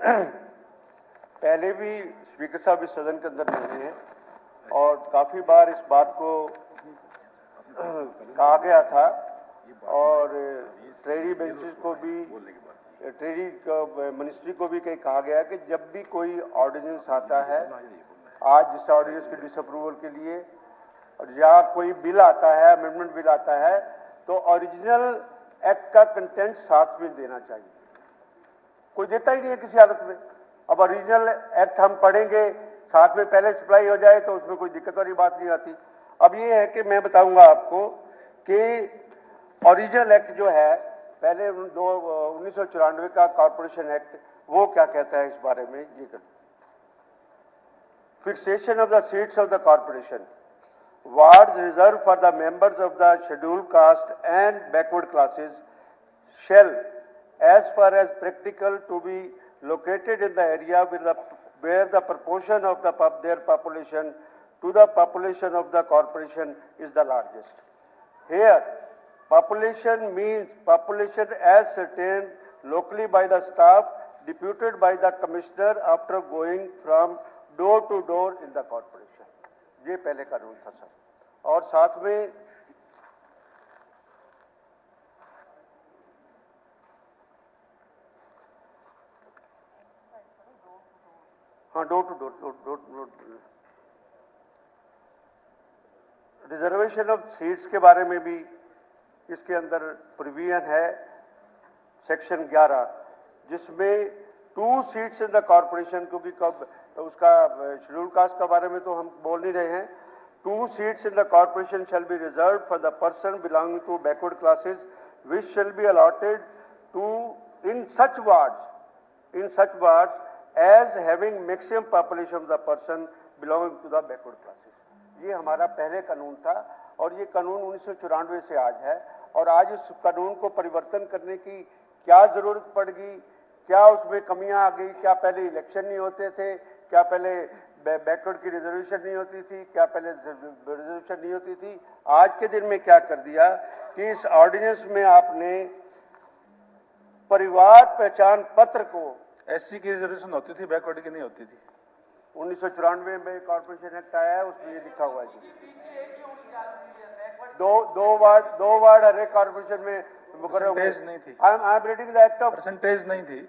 पहले भी स्पीकर साहब इस सदन के अंदर रहे हैं और काफी बार इस बात को कहा गया था और ट्रेडी बेंचेस को भी, ट्रेडी मिनिस्ट्री को भी कहीं कहा गया कि जब भी कोई ऑर्डिनेंस आता है, आज जिस ऑर्डिनेंस के डिसअप्रूवल के लिए या कोई बिल आता है, अमेंडमेंट बिल आता है, तो ओरिजिनल एक्ट का कंटेंट साथ में देना चाहिए। कोई देता ही नहीं है किसी हालत में। अब ओरिजिनल एक्ट हम पढ़ेंगे, साथ में पहले सप्लाई हो जाए तो उसमें कोई दिक्कत वाली बात नहीं आती। अब ये है कि मैं बताऊंगा आपको कि ओरिजिनल एक्ट जो है, पहले 1994 का कॉर्पोरेशन एक्ट, वो क्या कहता है इस बारे में। ये कर fixation of the seats of the corporation, wards reserved for the members of the scheduled caste and backward classes shall, as far as practical, to be located in the area where the proportion of their population to the population of the corporation is the largest. Here, population means population as certain locally by the staff deputed by the commissioner after going from door to door in the corporation. ये पहले कानून था sir. और साथ में हाँ, door to door reservation of seats के बारे में भी इसके अंदर प्रोविजन है, सेक्शन 11, जिसमें 2 सीट्स इन द कॉर्पोरेशन, क्योंकि कब उसका शेड्यूल कास्ट के बारे में तो हम बोल नहीं रहे हैं। 2 seats in the corporation shall be reserved for the person belonging to backward classes, which shall be allotted to in such wards as having maximum population of the person belonging to the backward classes. ये हमारा पहले कानून था और ये कानून 1994 से आज है। और आज इस कानून को परिवर्तन करने की क्या जरूरत पड़ गई, क्या उसमें कमियां आ गई, क्या पहले इलेक्शन नहीं होते थे, क्या पहले बैकवर्ड की रिजर्वेशन नहीं होती थी, क्या पहले रिजर्वेशन नहीं होती थी। आज के दिन में क्या कर दिया कि इस ऑर्डिनेंस में आपने परिवार पहचान पत्र को, एससी की रिजर्वेशन होती थी, बैकवर्ड की नहीं होती थी। 1994 में कॉर्पोरेशन एक्ट आया है, उसमें ये लिखा हुआ है जी। दो वार्ड हर एक कॉर्पोरेशन में परसेंटेज नहीं थी। I am reading the act of, percentage नहीं थी।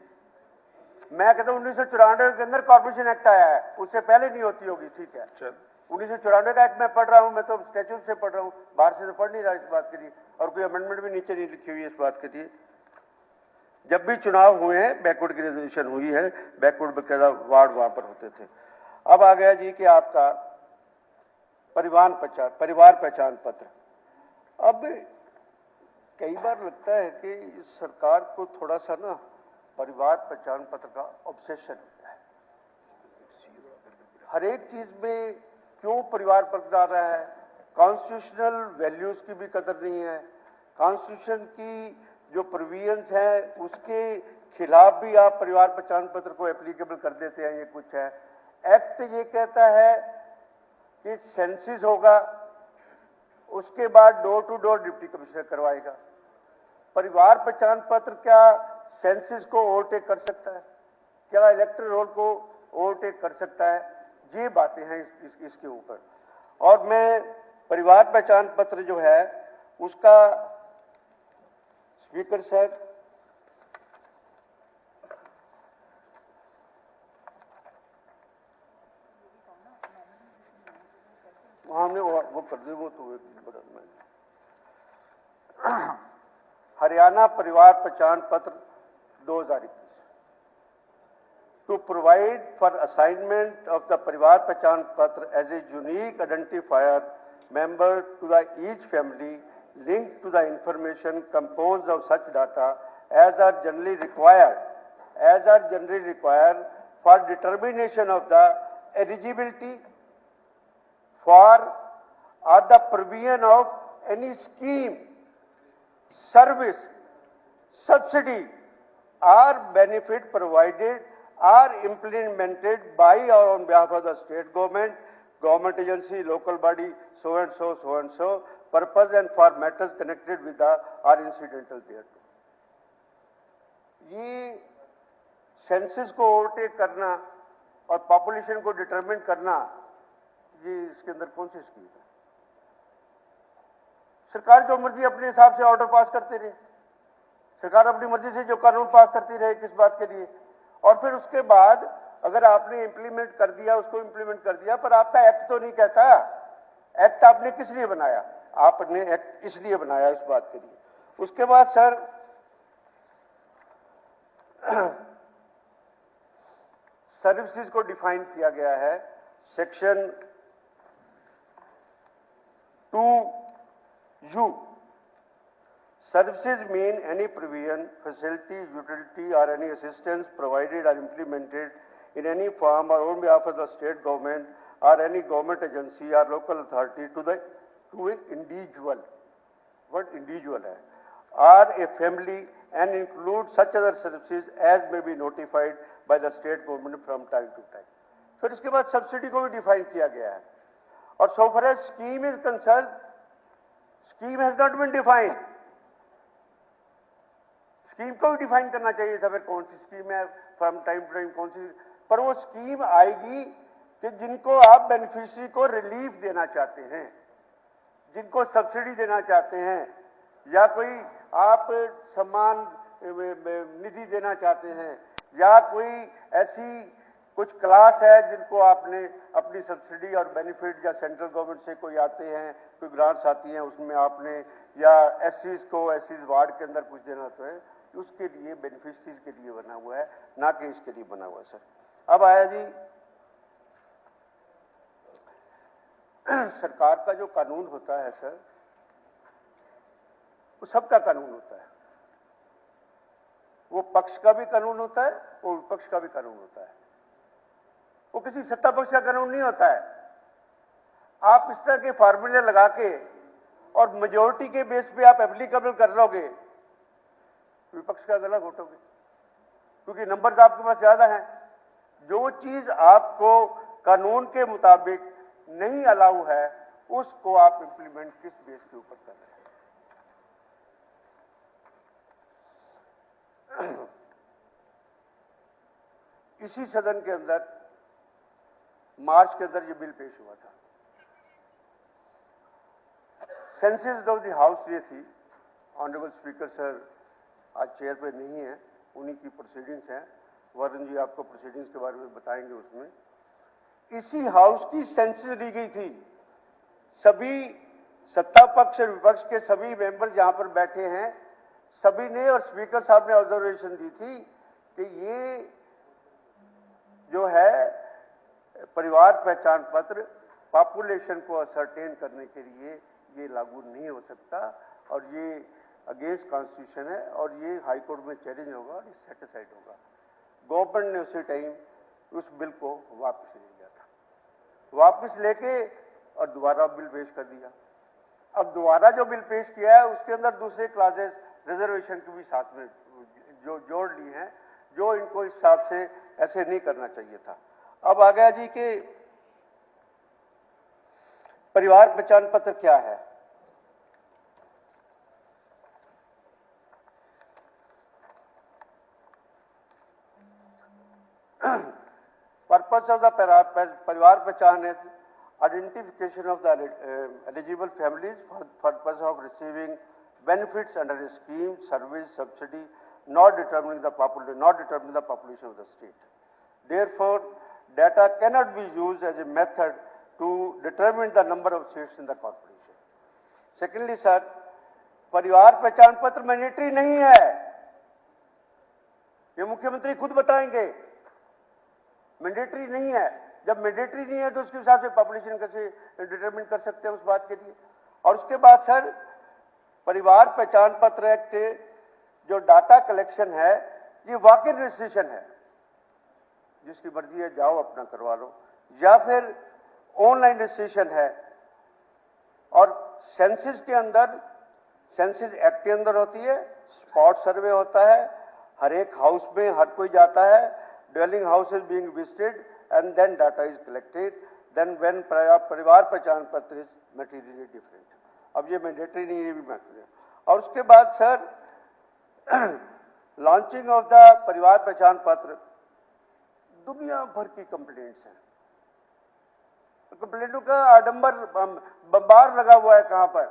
मैं कहता हूँ 1994 के अंदर कॉर्पोरेशन एक्ट आया है, उससे पहले नहीं होती होगी। ठीक है, 1994 का एक्ट मैं पढ़ रहा हूँ, मैं तो स्टैट्यूट से पढ़ रहा हूँ, बाहर से तो पढ़ नहीं रहा इस बात के लिए, और कोई अमेंडमेंट भी नीचे नहीं लिखी हुई है इस बात के लिए। जब भी चुनाव हुए हैं, बैकवर्ड की रिजर्वेशन हुई है, बैकवर्ड बकायदा वार्ड वहां पर होते थे। अब आ गया जी कि आपका परिवार पहचान पत्र। अब कई बार लगता है कि सरकार को थोड़ा सा ना परिवार पहचान पत्र का ऑब्सेशन होता है। हर एक चीज में क्यों परिवार पत्र आ रहा है? कॉन्स्टिट्यूशनल वैल्यूज की भी कदर नहीं है, कॉन्स्टिट्यूशन की जो प्रोविजंस है उसके खिलाफ भी आप परिवार पहचान पत्र को एप्लीकेबल कर देते हैं। ये कुछ है, एक्ट ये कहता है कि सेंसिस होगा, उसके बाद door to door deputy commissioner करवाएगा। परिवार पहचान पत्र क्या सेंसिस को ओवरटेक कर सकता है? क्या इलेक्टोरल रोल को ओवरटेक कर सकता है? ये बातें हैं इसके ऊपर। और मैं परिवार पहचान पत्र जो है उसका स्पीकर साहब हमने वो कर दी, वो तो हरियाणा परिवार पहचान पत्र 2021 to provide for assignment of the Parivar Pehchan Patra as a unique identifier member to the each family linked to the information composed of such data as are generally required for determination of the eligibility for or the provision of any scheme, service, subsidy or benefit provided are implemented by or on behalf of the state government, government agency, local body, so and so, purpose and for matters connected with the or incidental thereto. ये census को overtake करना और population को determine करना, ये इसके अंदर कौन सी स्कीम है? सरकार जो मर्जी अपने हिसाब से ऑर्डर पास करते रहे, सरकार अपनी मर्जी से जो कानून पास करती रहे, किस बात के लिए? और फिर उसके बाद अगर आपने इंप्लीमेंट कर दिया, उसको इंप्लीमेंट कर दिया, पर आपका एक्ट तो नहीं कहता। एक्ट आपने किस लिए बनाया? आपने एक्ट इसलिए बनाया इस बात के लिए। उसके बाद सर सर्विसेज को डिफाइन किया गया है section 2U। Services mean any provision, facility, utility or any assistance provided or implemented in any form or on behalf of the state government or any government agency or local authority to an individual, what individual है, or a family and include such other services as may be notified by the state government from time to time. फिर इसके बाद subsidy को भी define किया गया है। और so far as scheme is concerned, scheme has not been defined. Scheme को भी डिफाइन करना चाहिए था, फिर कौन सी स्कीम है, फ्रॉम टाइम टू टाइम कौन सी, पर वो स्कीम आएगी कि जिनको आप बेनिफिशियरी को रिलीफ देना चाहते हैं, जिनको सब्सिडी देना चाहते हैं, या कोई आप सम्मान निधि देना चाहते हैं, या कोई ऐसी कुछ क्लास है जिनको आपने अपनी सब्सिडी और बेनिफिट, या सेंट्रल गवर्नमेंट से कोई आते हैं, कोई ग्रांट्स आती हैं, उसमें आपने, या एससीज को एससीज वार्ड के अंदर कुछ देना तो है, उसके लिए बेनिफिशरीज के लिए बना हुआ है, ना कि इसके लिए बना हुआ है। सर अब आया जी सरकार का जो कानून होता है सर, वो सबका कानून होता है। वो पक्ष का भी कानून होता है, वो विपक्ष का भी कानून होता है। वो किसी सत्ता पक्ष का कानून नहीं होता है। आप इस तरह के फार्मूले लगा के और मेजोरिटी के बेस पे आप एप्लीकेबल कर लोगे, विपक्ष का गला घोटोगे, क्योंकि नंबर्स आपके पास ज्यादा हैं। जो चीज आपको कानून के मुताबिक नहीं अलाउ है, उसको आप इंप्लीमेंट किस बेस के ऊपर कर रहे हैं? इसी सदन के अंदर मार्च के अंदर ये बिल पेश हुआ था। सेंसेस ऑफ द हाउस ये थी, ऑनरेबल स्पीकर सर आज चेयर पे नहीं है, उन्हीं की प्रोसीडिंग्स हैं, वरुण जी आपको प्रोसीडिंग्स के बारे में बताएंगे। उसमें इसी हाउस की सेंसेस ली गई थी। सभी सत्ता पक्ष और विपक्ष के सभी मेंबर जहां पर बैठे हैं, सभी ने, और स्पीकर साहब ने ऑब्जर्वेशन दी थी कि ये जो है परिवार पहचान पत्र पॉपुलेशन को असरटेन करने के लिए ये लागू नहीं हो सकता, और ये अगेंस्ट कॉन्स्टिट्यूशन है, और ये हाई कोर्ट में चैलेंज होगा और सेटिस्फाइड होगा। गवर्नमेंट ने उसी टाइम उस बिल को वापस ले लिया था, वापस लेके और दोबारा बिल पेश कर दिया। अब दोबारा जो बिल पेश किया है उसके अंदर दूसरे क्लासेस रिजर्वेशन की भी साथ में जो जोड़ ली हैं, जो इनको इस हिसाब से ऐसे नहीं करना चाहिए था। अब आ गया जी कि परिवार पहचान पत्र क्या है। Purpose of the परिवार पहचान is identification of the eligible families for purpose of receiving benefits under a scheme, service, subsidy, not determining the population of the state. Therefore, data cannot be used as a method to determine the number of seats in the corporation. Secondly, sir, परिवार पहचान पत्र mandatory नहीं है, ये मुख्यमंत्री खुद बताएंगे। Mandatory नहीं है, जब मैंडेटरी नहीं है तो उसके हिसाब से पॉपुलेशन कैसे डिटरमिन कर सकते हैं उस बात के लिए। और उसके बाद सर परिवार पहचान पत्र एक्ट जो डाटा कलेक्शन है, ये वॉक इन रजिस्ट्रेशन है, जिसकी मर्जी है जाओ अपना करवा लो, या फिर ऑनलाइन रजिस्ट्रेशन है। और सेंसस के अंदर, सेंसस एक्ट के अंदर होती है, स्पॉट सर्वे होता है, हर एक हाउस में हर कोई जाता है, dwelling house is being visited and then data is collected, then when परिवार पहचान पत्र is materially different. अब ये मैंडेटरी नहीं है, ये भी मैंडेटरी है। और उसके बाद सर लॉन्चिंग ऑफ द परिवार पहचान पत्र दुनिया भर की कंप्लेंट्स हैं। कंप्लेंटों का आडंबर बम्बार लगा हुआ है। कहां पर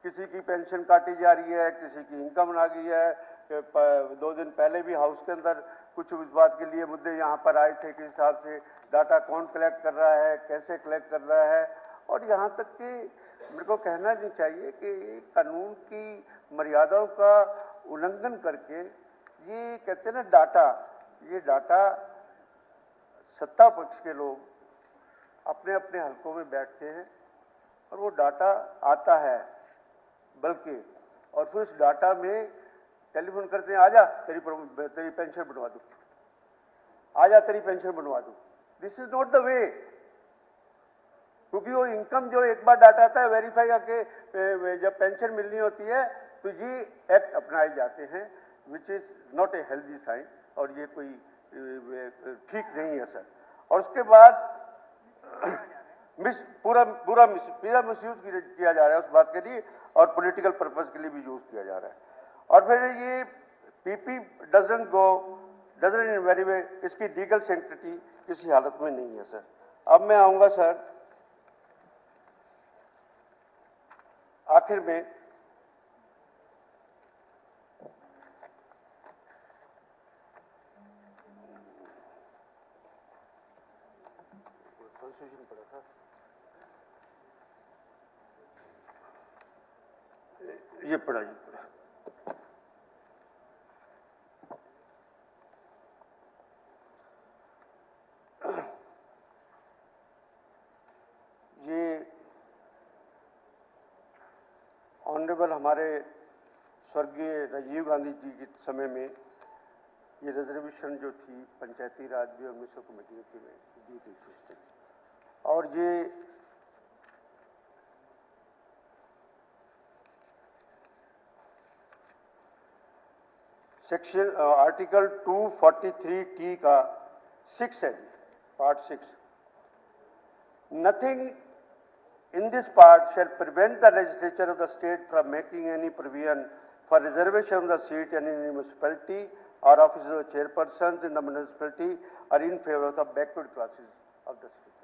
किसी की पेंशन काटी जा रही है, किसी की इनकम आ गई है। 2 दिन पहले भी हाउस के अंदर कुछ इस बात के लिए मुद्दे यहां पर आए थे कि हिसाब से डाटा कौन कलेक्ट कर रहा है, कैसे कलेक्ट कर रहा है। और यहां तक कि मेरे को कहना नहीं चाहिए कि कानून की मर्यादाओं का उल्लंघन करके ये कहते हैं ना डाटा सत्ता पक्ष के लोग अपने अपने हलकों में बैठते हैं और वो डाटा आता है बल्कि, और फिर उस डाटा में टेलीफोन करते हैं, आजा तेरी पेंशन बनवा दूं, आजा तेरी पेंशन बनवा दूं। This is not the way, क्योंकि वो इनकम जो एक बार डाटा आता है वेरीफाई करके जब पेंशन मिलनी होती है तो ये एक्ट अपनाए जाते हैं, which is not a healthy sign, और ये कोई ठीक नहीं है सर। और उसके बाद पूरा मिसयूज किया जा रहा है उस बात के लिए, और पॉलिटिकल पर्पस के लिए भी यूज किया जा रहा है। और फिर ये PP doesn't in very way, इसकी लीगल सेंक्टिटी किसी हालत में नहीं है सर। अब मैं आऊंगा सर आखिर में कॉन्स्टिट्यूशन पढ़ा था, ये पढ़ा ये ऑनरेबल हमारे स्वर्गीय राजीव गांधी जी के समय में ये रिजर्वेशन जो थी पंचायती राज भी और मिसो कमेटी में दी गई थी, और ये सेक्शन आर्टिकल 243T का 6 है, part 6, nothing in this part shall prevent the legislature of the state from making any provision for reservation of the seat in any municipality or offices of chairpersons in the municipality or in favor of the backward classes of the state.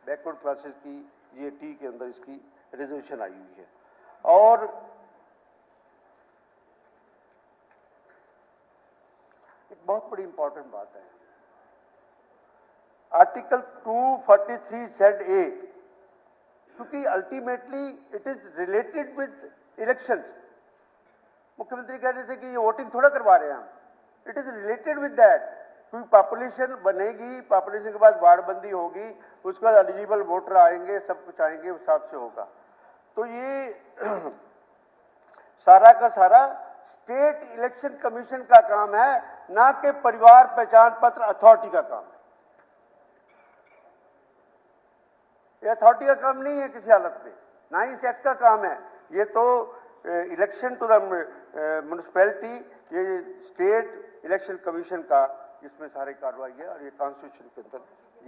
Backward classes की ये T के अंदर इसकी reservation आई हुई है। और एक बहुत बड़ी इंपॉर्टेंट बात है, आर्टिकल 243ZA, क्योंकि ultimately it is related with elections. मुख्यमंत्री कह रहे थे कि ये वोटिंग थोड़ा करवा रहे हैं हम, it is related with that, क्योंकि पॉपुलेशन बनेगी, पॉपुलेशन के बाद वार्डबंदी होगी, उसके बाद एलिजिबल वोटर आएंगे, सब कुछ आएंगे, उस हिसाब से होगा। तो ये सारा का सारा स्टेट इलेक्शन कमीशन का काम है, ना कि परिवार पहचान पत्र अथॉरिटी का काम है। ये अथॉरिटी का काम नहीं है किसी हालत में, ना ही इस एक्ट का काम है। ये तो इलेक्शन टू द म्युनिसिपैलिटी, ये स्टेट इलेक्शन कमीशन का इसमें सारी कार्रवाई है, और ये कॉन्स्टिट्यूशन के अंदर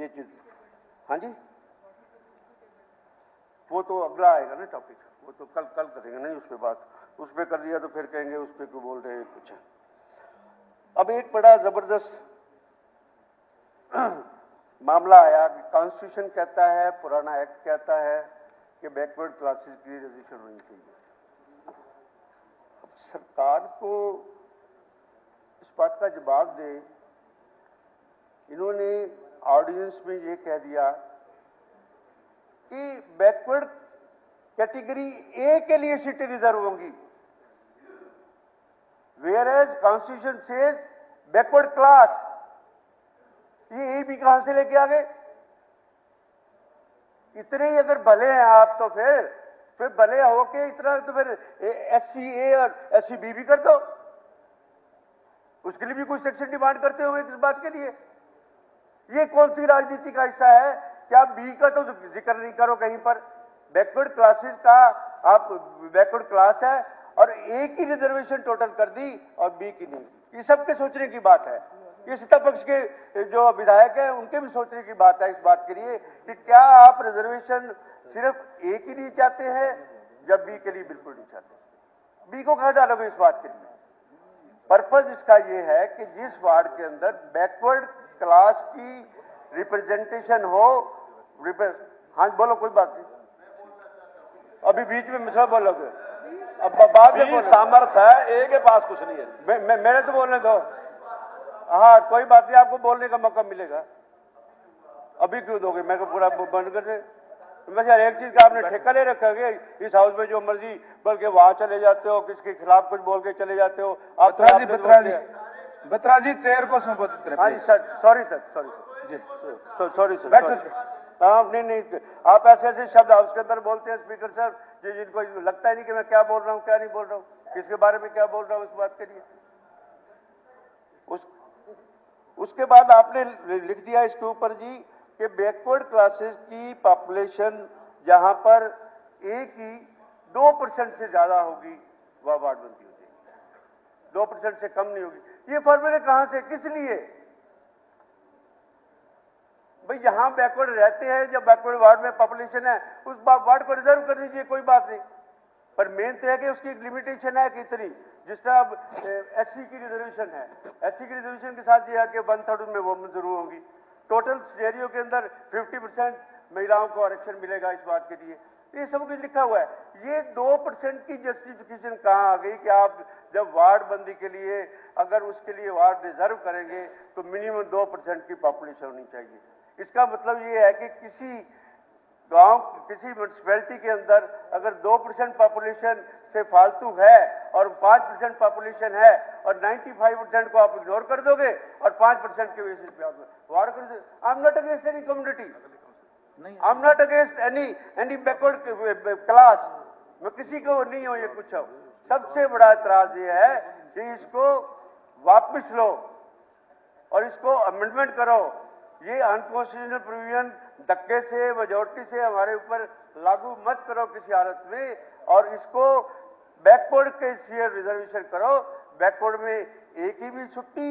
ये चीज। हाँ जी, वो तो अगला आएगा ना टॉपिक, वो तो कल करेंगे नहीं उस पर बात। उस पर कर दिया तो फिर कहेंगे उस पर क्यों बोल रहे हैं कुछ। अब एक बड़ा जबरदस्त मामला आया कि कॉन्स्टिट्यूशन कहता है, पुराना एक्ट कहता है कि बैकवर्ड क्लासेस की रिजर्वेशन होनी चाहिए। अब सरकार को इस बात का जवाब दे, इन्होंने ऑर्डिनेंस में ये कह दिया कि बैकवर्ड कैटेगरी ए के लिए सीटें रिजर्व होंगी, whereas constitution says backward class. ये भी कहां से लेके आ गए? इतने ही अगर भले हैं आप तो फिर भले हो के इतना तो फिर SC-A और SC-B भी कर दो, उसके लिए भी कुछ सेक्शन डिमांड करते हुए इस बात के लिए। ये कौन सी राजनीति का हिस्सा है कि आप बी का तो जिक्र नहीं करो कहीं पर, बैकवर्ड क्लासेस का आप बैकवर्ड क्लास है और ए की रिजर्वेशन टोटल कर दी और बी की नहीं। ये सबके सोचने की बात है, ये सत्ता पक्ष के जो विधायक हैं उनके भी सोचने की बात है इस बात के लिए कि क्या आप रिजर्वेशन सिर्फ ए के लिए चाहते हैं या बी के लिए बिल्कुल नहीं चाहते। बी को कहां डालोगे इस बात के लिए? पर्पज इसका ये है कि जिस वार्ड के अंदर बैकवर्ड क्लास की रिप्रेजेंटेशन हो। हाँ बोलो, कोई बात नहीं, अभी बीच में मिश्रा बोलोगे, अब बाद में बोलो। सामर्थ है, ए के पास कुछ नहीं है। मेरे तो बोलने दो। हाँ कोई बात नहीं, आपको बोलने का मौका मिलेगा। अभी क्यों दोगे? मैं को पूरा बंद कर दे। वैसे एक चीज का आपने ठेका ले रखा है इस हाउस में, जो मर्जी बल्कि वहां चले जाते हो, किसके खिलाफ कुछ बोल के चले जाते हो आप। बत्रा जी चेयरपर्सन उपस्थित रहे। हाँ जी sir, sorry sir, sorry sir. बैठो। आप नहीं, आप ऐसे ऐसे शब्द हाउस के अंदर बोलते हैं स्पीकर साहब, जिनको लगता ही नहीं कि मैं क्या बोल रहा हूँ, क्या नहीं बोल रहा हूँ, किसके बारे में क्या बोल रहा हूँ, इस बात के लिए। उसके बाद आपने लिख दिया इसके ऊपर जी कि बैकवर्ड क्लासेस की पॉपुलेशन जहां पर एक ही 2% से ज्यादा होगी वह वार्डबंदी हो जाएगी, 2% से कम नहीं होगी। ये फॉर्मूले कहां से, किस लिए? भाई जहां बैकवर्ड रहते हैं, जब बैकवर्ड वार्ड में पॉपुलेशन है, उस वार्ड को रिजर्व कर दीजिए, कोई बात नहीं। पर मेन तो है कि उसकी एक लिमिटेशन है कि इतनी, जिस तरह अब एससी की रिजर्वेशन है, एससी की रिजर्वेशन के साथ ये है कि 1/3 में वो जरूर होंगी। टोटल सिनेरियो के अंदर 50% महिलाओं को आरक्षण मिलेगा इस बात के लिए। ये सब कुछ लिखा हुआ है। ये 2% की जस्टिफिकेशन कहां आ गई कि आप जब वार्ड बंदी के लिए अगर उसके लिए वार्ड रिजर्व करेंगे तो मिनिमम 2% की पॉपुलेशन होनी चाहिए। इसका मतलब ये है कि किसी गांव, किसी म्यूनिसिपैलिटी के अंदर अगर 2% पॉपुलेशन से फालतू है और 5% पॉपुलेशन है और 95% को आप इग्नोर कर दोगे और 5% के बेसिस पे आप वार्ड कर दोगे। I am not against any community, I am not against any backward class, मैं किसी को नहीं हूं ये कुछ हूं। सबसे बड़ा एतराज ये है कि इसको वापस लो और इसको अमेंडमेंट करो। ये अनकॉन्स्टिट्यूशनल प्रोविजन धक्के से, मेजोरिटी से हमारे ऊपर लागू मत करो किसी हालत में, और इसको बैकवर्ड के शेयर रिजर्वेशन करो। बैकवर्ड में ए की भी छुट्टी,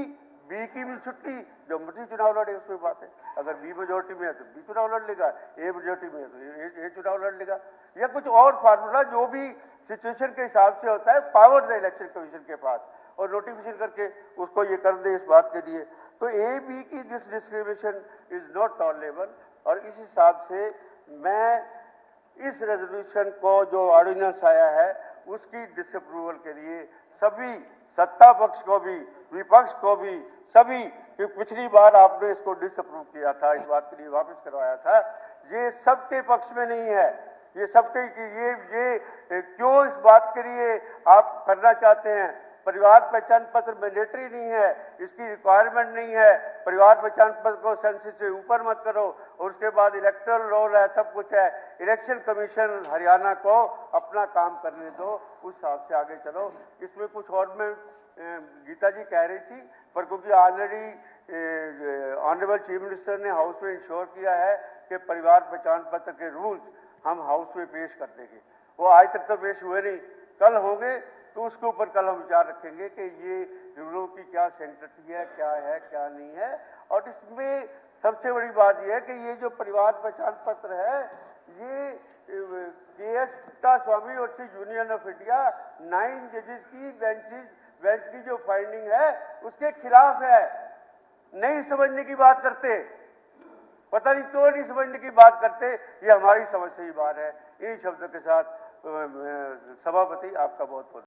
बी की भी छुट्टी, जो मर्जी चुनाव लड़े उसमें बात है। अगर बी मेजोरिटी में है तो बी चुनाव लड़ लेगा, ए मेजोरिटी में है तो ए चुनाव लड़ लेगा, या कुछ और फार्मूला जो भी सिचुएशन के हिसाब से होता है। पावर है इलेक्शन कमीशन के पास, और नोटिफिकेशन करके उसको ये कर दे इस बात के लिए। तो ए बी की this discrimination is not tolerable, और इस हिसाब से मैं इस रेजोल्यूशन को जो ऑर्डिनेंस आया है उसकी डिसअप्रूवल के लिए सभी सत्ता पक्ष को भी, विपक्ष को भी, सभी, कि पिछली बार आपने इसको डिसअप्रूव किया था, इस बात के लिए वापस करवाया था, ये सबके पक्ष में नहीं है। ये सबके, ये क्यों इस बात के लिए आप करना चाहते हैं? परिवार पहचान पत्र मैंडेटरी नहीं है, इसकी रिक्वायरमेंट नहीं है। परिवार पहचान पत्र को सेंसस से ऊपर मत करो, और उसके बाद इलेक्टोरल रोल है, सब कुछ है। इलेक्शन कमीशन हरियाणा को अपना काम करने दो, उस हिसाब से आगे चलो। इसमें कुछ और में गीता जी कह रही थी, पर क्योंकि ऑलरेडी ऑनरेबल चीफ मिनिस्टर ने हाउस में इंश्योर किया है कि परिवार पहचान पत्र के रूल्स हम हाउस में पेश कर देंगे। वो आज तक तो पेश हुए नहीं, कल होंगे, तो उसके ऊपर कल हम विचार रखेंगे कि ये रूलों की क्या सेंसिटिविटी है, क्या नहीं है। और इसमें सबसे बड़ी बात यह है कि ये जो परिवार पहचान पत्र है, ये के.एस. स्वामी और यूनियन ऑफ इंडिया 9 जजेस की बेंच की जो फाइंडिंग है उसके खिलाफ है। नहीं समझने की बात करते, पता नहीं तो नहीं समझने की बात करते, ये हमारी समझ से ही बात है। इन शब्दों के साथ सभापति आपका बहुत बहुत